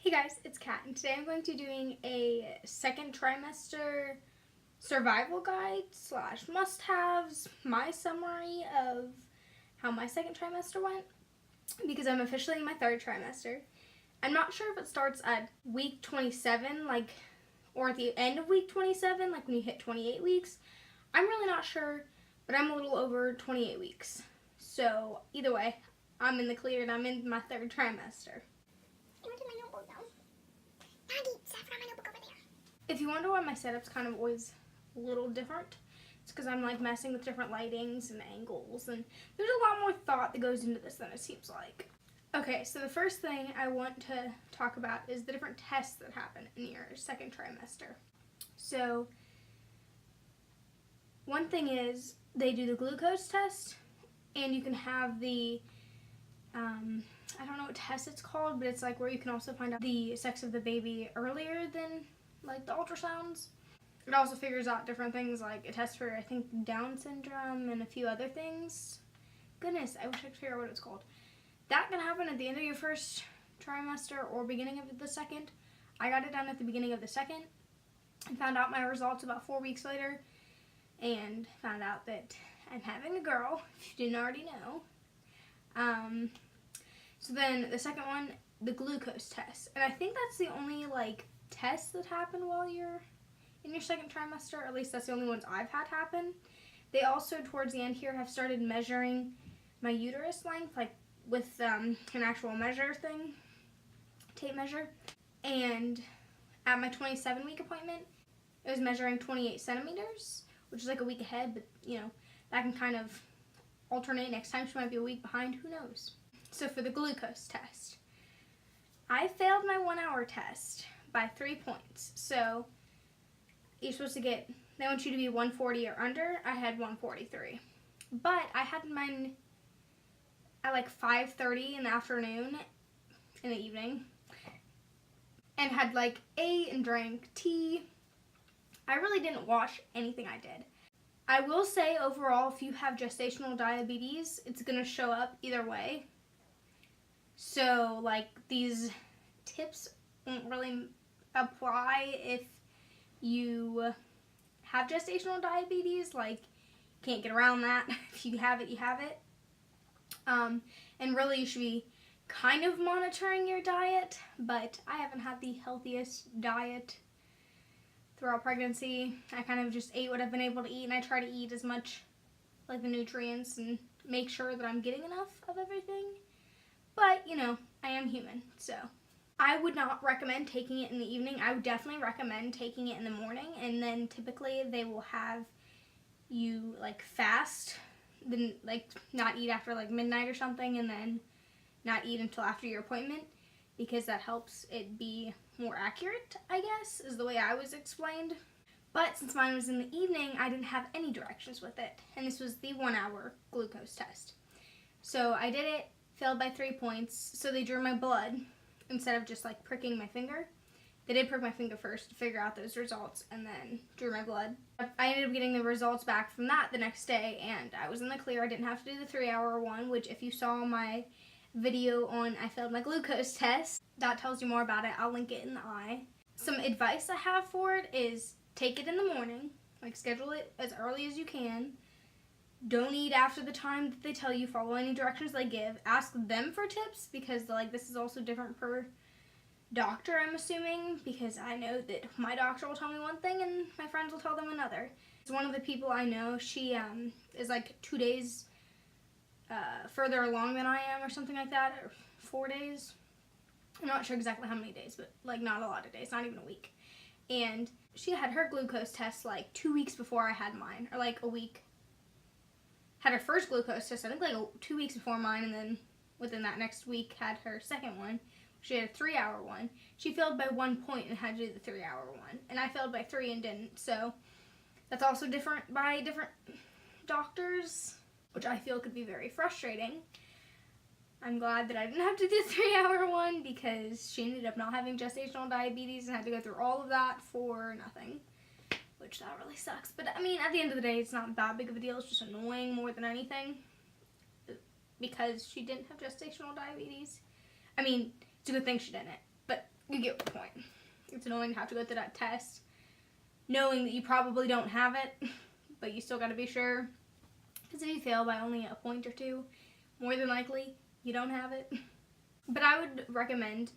Hey guys, it's Kat, and today I'm going to be doing a second trimester survival guide slash must-haves, my summary of how my second trimester went, because I'm officially in my third trimester. I'm not sure if it starts at week 27, or at the end of week 27, like when you hit 28 weeks. I'm really not sure, but I'm a little over 28 weeks. So either way, I'm in the clear and I'm in my third trimester. If you wonder why my setup's kind of always a little different, it's because I'm like messing with different lightings and angles, and there's a lot more thought that goes into this than it seems like. Okay, so the first thing I want to talk about is the different tests that happen in your second trimester. So one thing is they do the glucose test, and you can have the I don't know what test it's called, but it's like where you can also find out the sex of the baby earlier than like the ultrasounds. It also figures out different things, like it tests for, I think, Down syndrome and a few other things. Goodness, I wish I could figure out what it's called. That can happen at the end of your first trimester or beginning of the second. I got it done at the beginning of the second and found out my results about 4 weeks later, and found out that I'm having a girl, if you didn't already know. So then the second one, the glucose test. And I think that's the only tests that happen while you're in your second trimester, or at least that's the only ones I've had happen. They also, towards the end here, have started measuring my uterus length, with an actual measure thing, tape measure. And at my 27-week appointment, it was measuring 28 centimeters, which is like a week ahead, but that can kind of alternate. Next time she might be a week behind, who knows. So for the glucose test, I failed my 1 hour test by 3 points. So you're supposed to get, they want you to be 140 or under. I had 143. But I had mine at 5:30 in the afternoon, in the evening, and had ate and drank tea. I really didn't watch anything I did. I will say overall, if you have gestational diabetes, it's going to show up either way. So these tips won't really apply if you have gestational diabetes. Can't get around that. If you have it, you have it. And really you should be kind of monitoring your diet, but I haven't had the healthiest diet throughout pregnancy. I kind of just ate what I've been able to eat, and I try to eat as much the nutrients and make sure that I'm getting enough of everything. But, I am human, so I would not recommend taking it in the evening. I would definitely recommend taking it in the morning, and then typically they will have you fast, then not eat after midnight or something, and then not eat until after your appointment, because that helps it be more accurate, I guess, is the way I was explained. But since mine was in the evening, I didn't have any directions with it, and this was the 1 hour glucose test. So I did it, failed by 3 points. So they drew my blood instead of just pricking my finger. They did prick my finger first to figure out those results, and then drew my blood. I ended up getting the results back from that the next day, and I was in the clear. I didn't have to do the 3 hour one, which if you saw my video on I failed my glucose test, that tells you more about it. I'll link it in the eye. Some advice I have for it is take it in the morning, schedule it as early as you can. Don't eat after the time that they tell you, follow any directions they give. Ask them for tips, because this is also different per doctor, I'm assuming, because I know that my doctor will tell me one thing and my friends will tell them another. It's one of the people I know, she is 2 days further along than I am, or something like that, or 4 days. I'm not sure exactly how many days, but not a lot of days, not even a week. And she had her glucose test 2 weeks before I had mine, or a week. Had her first glucose test, I think 2 weeks before mine, and then within that next week had her second one. She had a 3 hour one. She failed by 1 point and had to do the 3 hour one. And I failed by 3 and didn't. So that's also different by different doctors, which I feel could be very frustrating. I'm glad that I didn't have to do the 3 hour one, because she ended up not having gestational diabetes and had to go through all of that for nothing, which that really sucks. But at the end of the day, it's not that big of a deal. It's just annoying more than anything, because she didn't have gestational diabetes. It's a good thing she didn't, but you get the point. It's annoying to have to go through that test, knowing that you probably don't have it, but you still got to be sure. Because if you fail by only a point or two, more than likely, you don't have it. But I would recommend,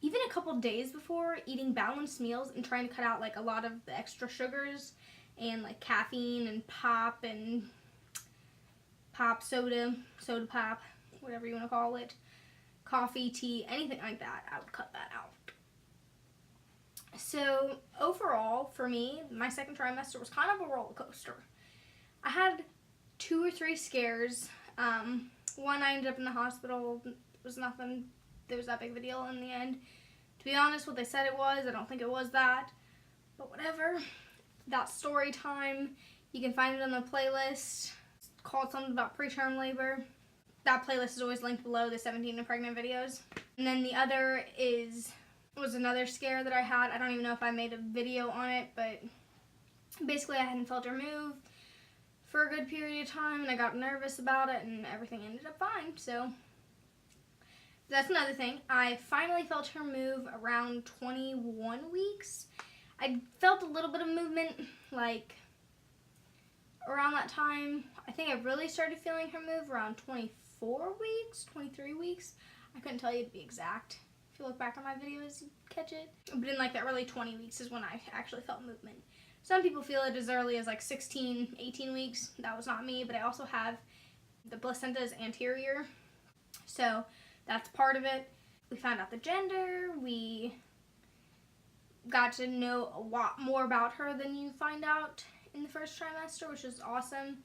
even a couple days before, eating balanced meals and trying to cut out like a lot of the extra sugars and like caffeine and pop soda pop, whatever you want to call it, coffee, tea, anything like that. I would cut that out. So overall, for me, my second trimester was kind of a roller coaster. I had 2 or 3 scares. One, I ended up in the hospital. It was nothing. There was that big of a deal in the end. To be honest, what they said it was, I don't think it was that. But whatever. That's story time. You can find it on the playlist. It's called something about preterm labor. That playlist is always linked below, the 17 and pregnant videos. And then the other was another scare that I had. I don't even know if I made a video on it, but basically I hadn't felt her move for a good period of time, and I got nervous about it, and everything ended up fine. So that's another thing. I finally felt her move around 21 weeks. I felt a little bit of movement like around that time. I think I really started feeling her move around 24 weeks, 23 weeks. I couldn't tell you to be exact. If you look back on my videos, you catch it. But in like that early 20 weeks is when I actually felt movement. Some people feel it as early as like 16, 18 weeks. That was not me, but I also have the placenta's anterior. So that's part of it. We found out the gender. We got to know a lot more about her than you find out in the first trimester, which is awesome.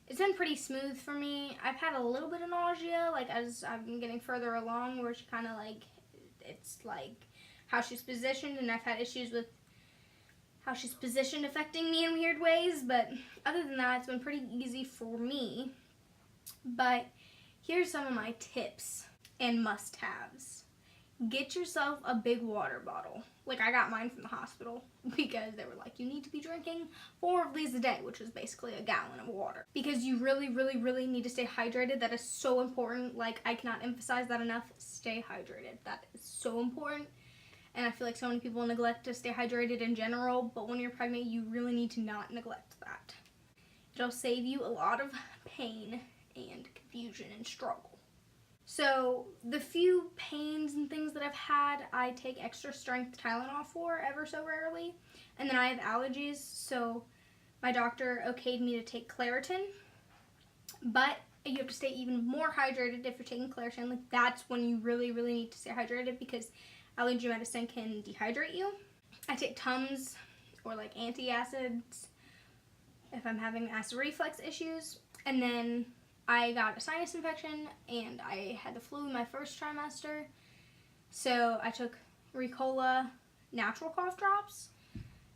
It's been pretty smooth for me. I've had a little bit of nausea, like as I've been getting further along, where she kind of like, it's like how she's positioned, and I've had issues with how she's positioned affecting me in weird ways, but other than that, it's been pretty easy for me. But here's some of my tips and must-haves. Get yourself a big water bottle. Like, I got mine from the hospital because they were like, you need to be drinking 4 of these a day, which is basically a gallon of water. Because you really, really, really need to stay hydrated. That is so important. Like, I cannot emphasize that enough. Stay hydrated. That is so important. And I feel like so many people neglect to stay hydrated in general, but when you're pregnant, you really need to not neglect that. It'll save you a lot of pain and confusion and struggle. So the few pains and things that I've had, I take extra strength Tylenol for ever so rarely. And then I have allergies, so my doctor okayed me to take Claritin. But you have to stay even more hydrated if you're taking Claritin. Like, that's when you really, really need to stay hydrated, because allergy medicine can dehydrate you. I take Tums or like antacids if I'm having acid reflux issues. And then I got a sinus infection and I had the flu in my first trimester. So I took Ricola natural cough drops,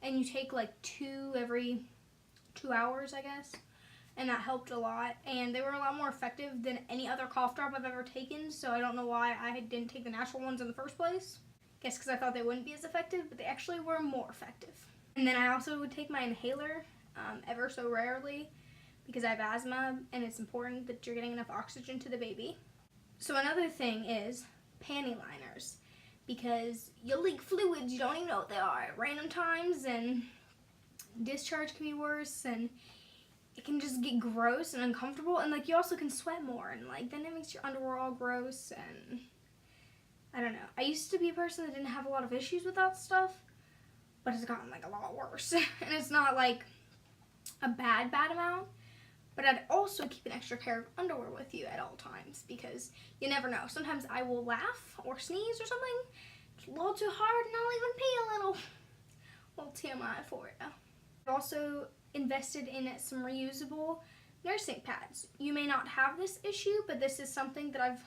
and you take like 2 every 2 hours, I guess. And that helped a lot. And they were a lot more effective than any other cough drop I've ever taken. So I don't know why I didn't take the natural ones in the first place. Guess because I thought they wouldn't be as effective, but they actually were more effective. And then I also would take my inhaler ever so rarely, because I have asthma and it's important that you're getting enough oxygen to the baby. So another thing is panty liners, because you'll leak fluids, you don't even know what they are at random times, and discharge can be worse, and it can just get gross and uncomfortable, and like you also can sweat more, and like then it makes your underwear all gross, and I don't know. I used to be a person that didn't have a lot of issues with that stuff, but it's gotten like a lot worse. And it's not like a bad amount, but I'd also keep an extra pair of underwear with you at all times, because you never know. Sometimes I will laugh or sneeze or something a little too hard and I'll even pee a little TMI for it. I've also invested in some reusable nursing pads. You may not have this issue, but this is something that I've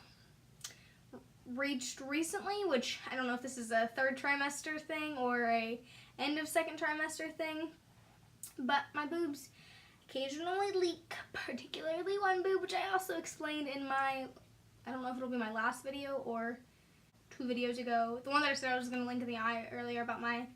reached recently, which I don't know if this is a 3rd trimester thing or a end of 2nd trimester thing, but my boobs occasionally leak, particularly one boob, which I also explained in my, I don't know if it'll be my last video or 2 videos ago, the one that I said I was going to link in the eye earlier about my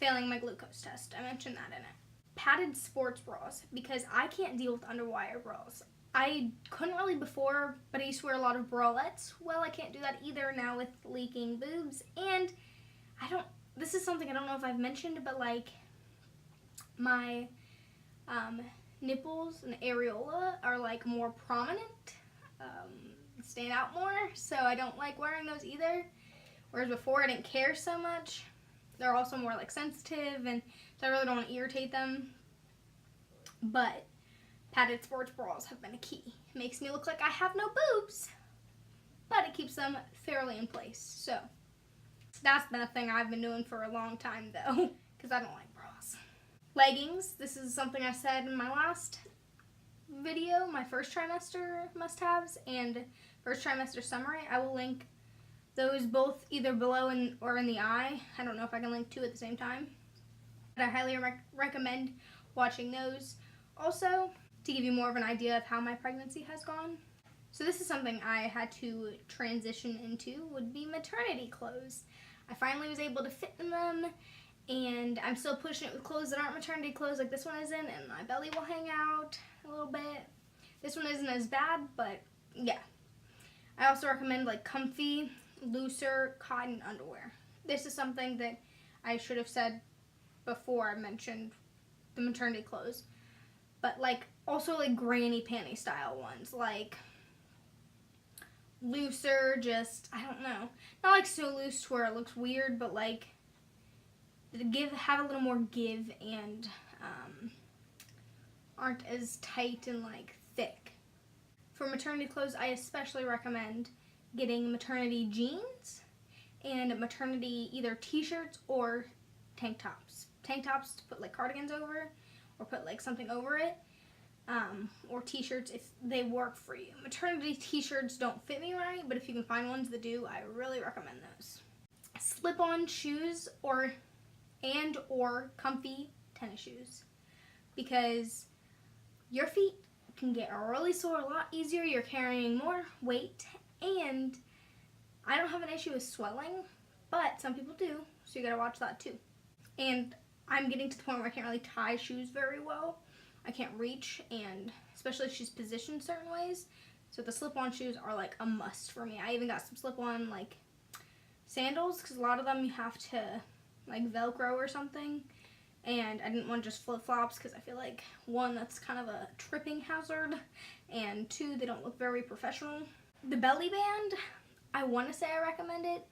failing my glucose test. I mentioned that in it. Padded sports bras, because I can't deal with underwire bras. I couldn't really before, but I used to wear a lot of bralettes. Well, I can't do that either now with leaking boobs, and something I don't know if I've mentioned, but like my nipples and areola are like more prominent, stand out more, so I don't like wearing those either. Whereas before I didn't care so much. They're also more like sensitive, and so I really don't want to irritate them. But padded sports bras have been a key. It makes me look like I have no boobs, but it keeps them fairly in place. So that's been a thing I've been doing for a long time though, because I don't like bras. Leggings. This is something I said in my last video, my first trimester must-haves and first trimester summary. I will link those both either below or in the eye. I don't know if I can link two at the same time. But I highly recommend watching those. Also, to give you more of an idea of how my pregnancy has gone. So this is something I had to transition into, would be maternity clothes. I finally was able to fit in them, and I'm still pushing it with clothes that aren't maternity clothes like this one isn't, and my belly will hang out a little bit. This one isn't as bad, but yeah. I also recommend like comfy, looser cotton underwear. This is something that I should have said before I mentioned the maternity clothes. But like also like granny panty style ones, like looser, just I don't know, not like so loose to where it looks weird, but like have a little more give and aren't as tight and like thick. For maternity clothes, I especially recommend getting maternity jeans and maternity either t-shirts or tank tops. Tank tops to put like cardigans over or put like something over it, or t-shirts if they work for you. Maternity t-shirts don't fit me right, but if you can find ones that do, I really recommend those. Slip-on shoes or comfy tennis shoes, because your feet can get really sore a lot easier. You're carrying more weight, and I don't have an issue with swelling, but some people do, so you gotta watch that too. And I'm getting to the point where I can't really tie shoes very well. I can't reach, and especially if she's positioned certain ways. So the slip-on shoes are like a must for me. I even got some slip-on like sandals, because a lot of them you have to like Velcro or something. And I didn't want just flip-flops because I feel like, one, that's kind of a tripping hazard, and two, they don't look very professional. The belly band, I want to say I recommend it.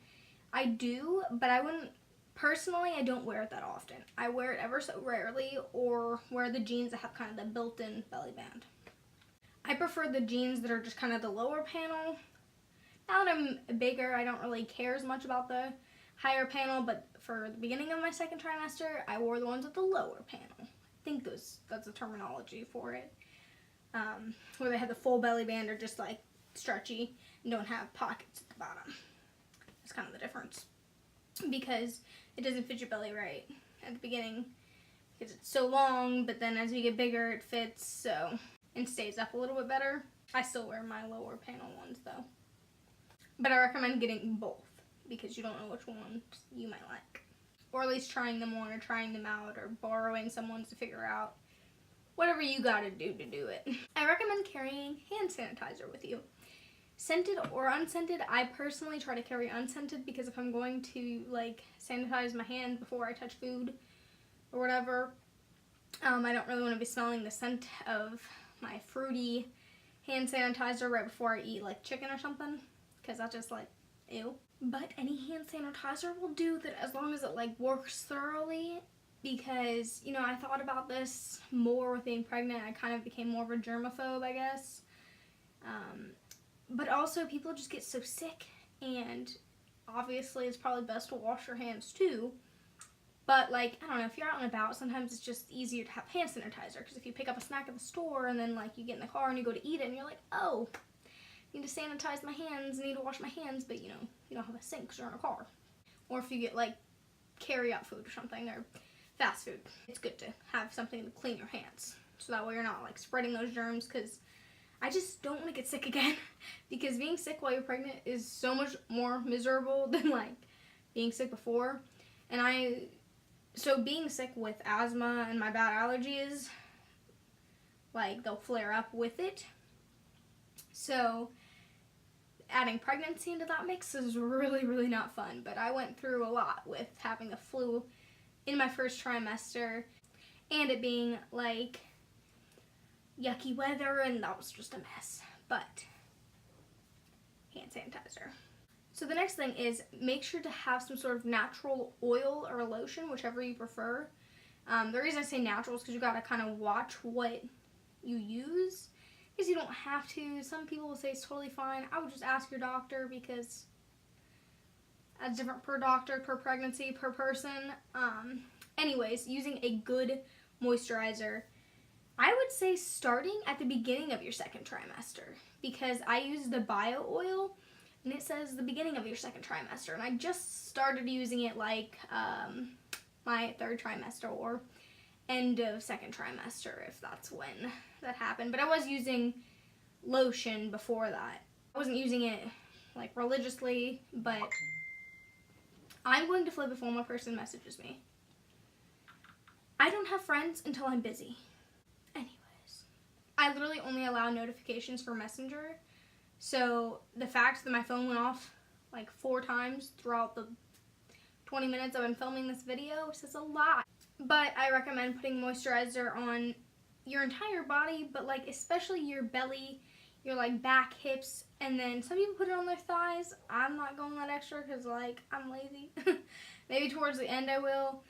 I do, but I wouldn't, personally, I don't wear it that often. I wear it ever so rarely, or wear the jeans that have kind of the built-in belly band. I prefer the jeans that are just kind of the lower panel. Now that I'm bigger, I don't really care as much about the higher panel, but for the beginning of my second trimester, I wore the ones with the lower panel. I think that's the terminology for it. Where they have the full belly band or just like stretchy and don't have pockets at the bottom. That's kind of the difference, because it doesn't fit your belly right at the beginning because it's so long, but then as you get bigger it fits so and stays up a little bit better. I still wear my lower panel ones though, but I recommend getting both because you don't know which ones you might like, or at least trying them on or trying them out or borrowing someone's to figure out. Whatever you gotta do to do it. I recommend carrying hand sanitizer with you. Scented or unscented, I personally try to carry unscented because if I'm going to like sanitize my hands before I touch food or whatever, I don't really want to be smelling the scent of my fruity hand sanitizer right before I eat like chicken or something, because that's just like, ew. But any hand sanitizer will do that as long as it like works thoroughly, because, you know, I thought about this more with being pregnant. I kind of became more of a germaphobe, I guess. But also people just get so sick, and obviously it's probably best to wash your hands too. But like, I don't know, if you're out and about, sometimes it's just easier to have hand sanitizer, because if you pick up a snack at the store and then like you get in the car and you go to eat it and you're like, oh, I need to sanitize my hands, I need to wash my hands, but you know, you don't have a sink because you're in a car. Or if you get like carry-out food or something, or fast food, it's good to have something to clean your hands, so that way you're not like spreading those germs, because I just don't want to get sick again, because being sick while you're pregnant is so much more miserable than like being sick before. And so being sick with asthma and my bad allergies, like they'll flare up with it. So adding pregnancy into that mix is really, really not fun. But I went through a lot with having the flu in my first trimester and it being like yucky weather, and that was just a mess. But hand sanitizer. So the next thing is make sure to have some sort of natural oil or lotion, whichever you prefer. The reason I say natural is because you gotta kind of watch what you use, because you don't have to. Some people will say it's totally fine. I would just ask your doctor, because that's different per doctor, per pregnancy, per person. Anyways, using a good moisturizer, I would say starting at the beginning of your second trimester, because I use the bio oil and it says the beginning of your second trimester, and I just started using it like my third trimester or end of second trimester, if that's when that happened. But I was using lotion before that. I wasn't using it like religiously, but I'm going to flip if one more person messages me. I don't have friends until I'm busy. Anyways, I literally only allow notifications for Messenger. So the fact that my phone went off like 4 times throughout the 20 minutes I've been filming this video says a lot. But I recommend putting moisturizer on your entire body, but like especially your belly, your like back, hips, and then some people put it on their thighs. I'm not going that extra because like I'm lazy. Maybe towards the end I will.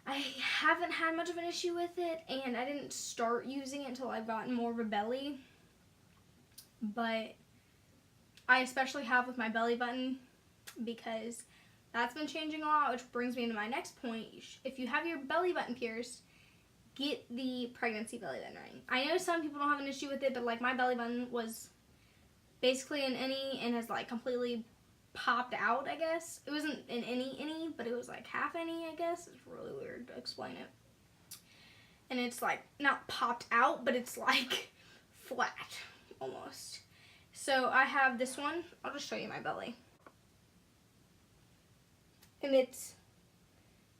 I haven't had much of an issue with it, and I didn't start using it until I've gotten more of a belly. But I especially have with my belly button, because that's been changing a lot, which brings me into my next point. If you have your belly button pierced, get the pregnancy belly button ring. I know some people don't have an issue with it, but like my belly button was basically an innie and has like completely popped out, I guess. It wasn't an innie, but it was like half innie, I guess. It's really weird to explain it. And it's like not popped out, but it's like flat almost. So I have this one. I'll just show you my belly. And it's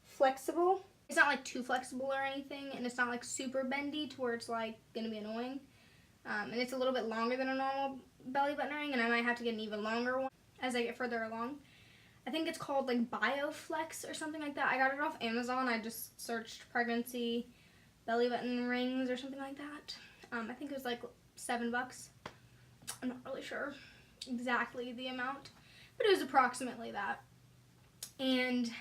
flexible. It's not like too flexible or anything, and it's not like super bendy to where it's like gonna be annoying. And it's a little bit longer than a normal belly button ring, and I might have to get an even longer one as I get further along. I think it's called like BioFlex or something like that. I got it off Amazon. I just searched pregnancy belly button rings or something like that. I think it was like $7. I'm not really sure exactly the amount, but it was approximately that. And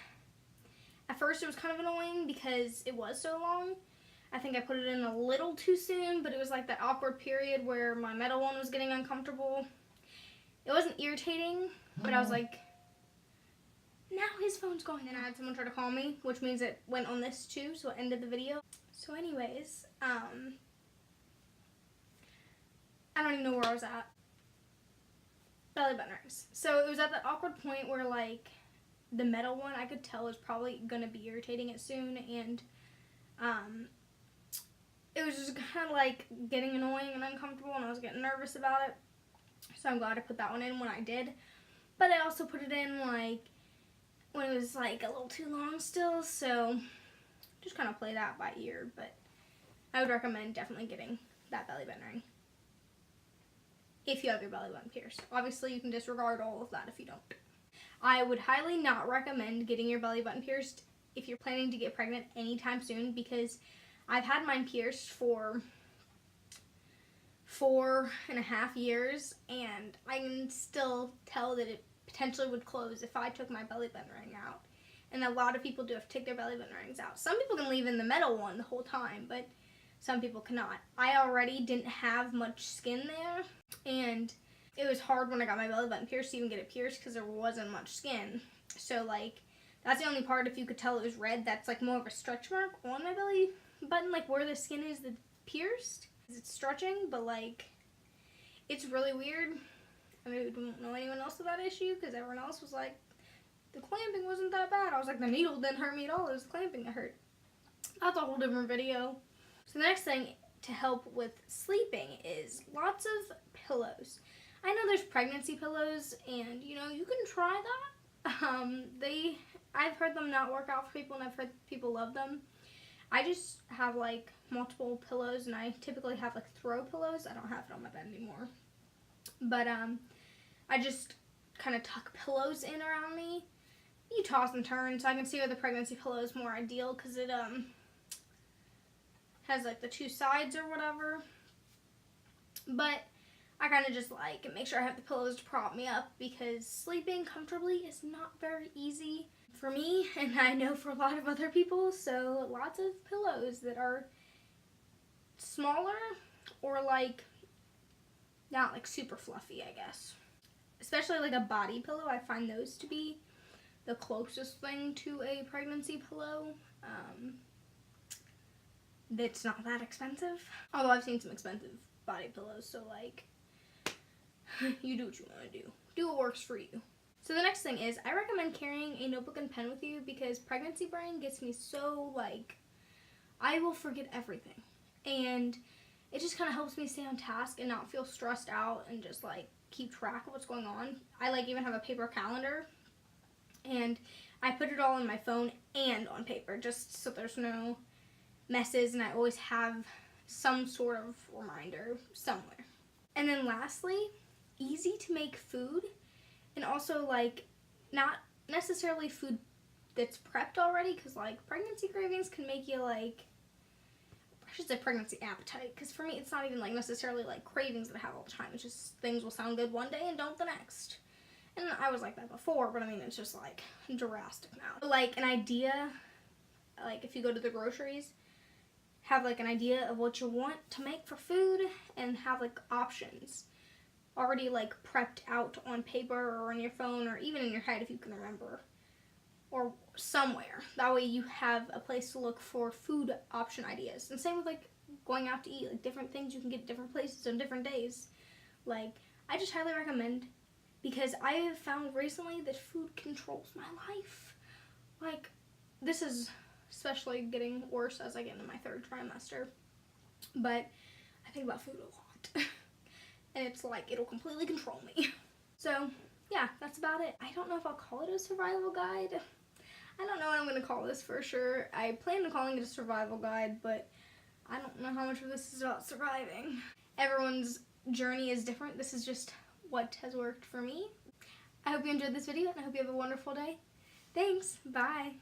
at first it was kind of annoying because it was so long. I think I put it in a little too soon, but it was like that awkward period where my metal one was getting uncomfortable. It wasn't irritating, but I was like, now his phone's going. And I had someone try to call me, which means it went on this too, so it ended the video. So anyways, I don't even know where I was at. Belly button rings. So it was at that awkward point where like the metal one I could tell was probably gonna be irritating it soon, and it was just kind of like getting annoying and uncomfortable, and I was getting nervous about it. So I'm glad I put that one in when I did. But I also put it in like when it was like a little too long still, so just kind of play that by ear. But I would recommend definitely getting that belly button ring if you have your belly button pierced. Obviously you can disregard all of that if you don't. I would highly not recommend getting your belly button pierced if you're planning to get pregnant anytime soon, because I've had mine pierced for 4.5 years, and I can still tell that it potentially would close if I took my belly button ring out. And a lot of people do have to take their belly button rings out. Some people can leave in the metal one the whole time, but some people cannot. I already didn't have much skin there, and it was hard when I got my belly button pierced to even get it pierced because there wasn't much skin. So like, that's the only part, if you could tell it was red, that's like more of a stretch mark on my belly button, like where the skin is that's pierced. It's stretching, but like, it's really weird. I mean, I don't know anyone else with that issue because everyone else was like, the clamping wasn't that bad. I was like, the needle didn't hurt me at all. It was the clamping that hurt. That's a whole different video. So the next thing to help with sleeping is lots of pillows. I know there's pregnancy pillows, and you know, you can try that. I've heard them not work out for people, and I've heard people love them. I just have like multiple pillows, and I typically have like throw pillows. I don't have it on my bed anymore. But I just kind of tuck pillows in around me. You toss and turn, so I can see where the pregnancy pillow is more ideal because it has like the two sides or whatever. But I kind of just like make sure I have the pillows to prop me up because sleeping comfortably is not very easy for me, and I know for a lot of other people. So lots of pillows that are smaller or like not like super fluffy, I guess. Especially like a body pillow, I find those to be the closest thing to a pregnancy pillow. That's not that expensive. Although I've seen some expensive body pillows, so like, you do what you want to do. Do what works for you. So the next thing is, I recommend carrying a notebook and pen with you because pregnancy brain gets me so like, I will forget everything. And it just kind of helps me stay on task and not feel stressed out and just like keep track of what's going on. I like even have a paper calendar, and I put it all on my phone and on paper just so there's no messes, and I always have some sort of reminder somewhere. And then lastly, easy to make food, and also like not necessarily food that's prepped already, because like pregnancy cravings can make you like, I should say pregnancy appetite, because for me it's not even like necessarily like cravings that I have all the time. It's just things will sound good one day and don't the next. And I was like that before, but I mean it's just like drastic now. Like an idea, like if you go to the groceries, have like an idea of what you want to make for food and have like options already like prepped out on paper or on your phone or even in your head if you can remember, or somewhere. That way you have a place to look for food option ideas. And same with like going out to eat, like different things you can get at different places on different days. Like I just highly recommend, because I have found recently that food controls my life. Like this is especially getting worse as I get into my third trimester, but I think about food a lot. And it's like it'll completely control me. So yeah, that's about it. I don't know if I'll call it a survival guide. I don't know what I'm going to call this for sure. I plan on calling it a survival guide, but I don't know how much of this is about surviving. Everyone's journey is different. This is just what has worked for me. I hope you enjoyed this video, and I hope you have a wonderful day. Thanks. Bye.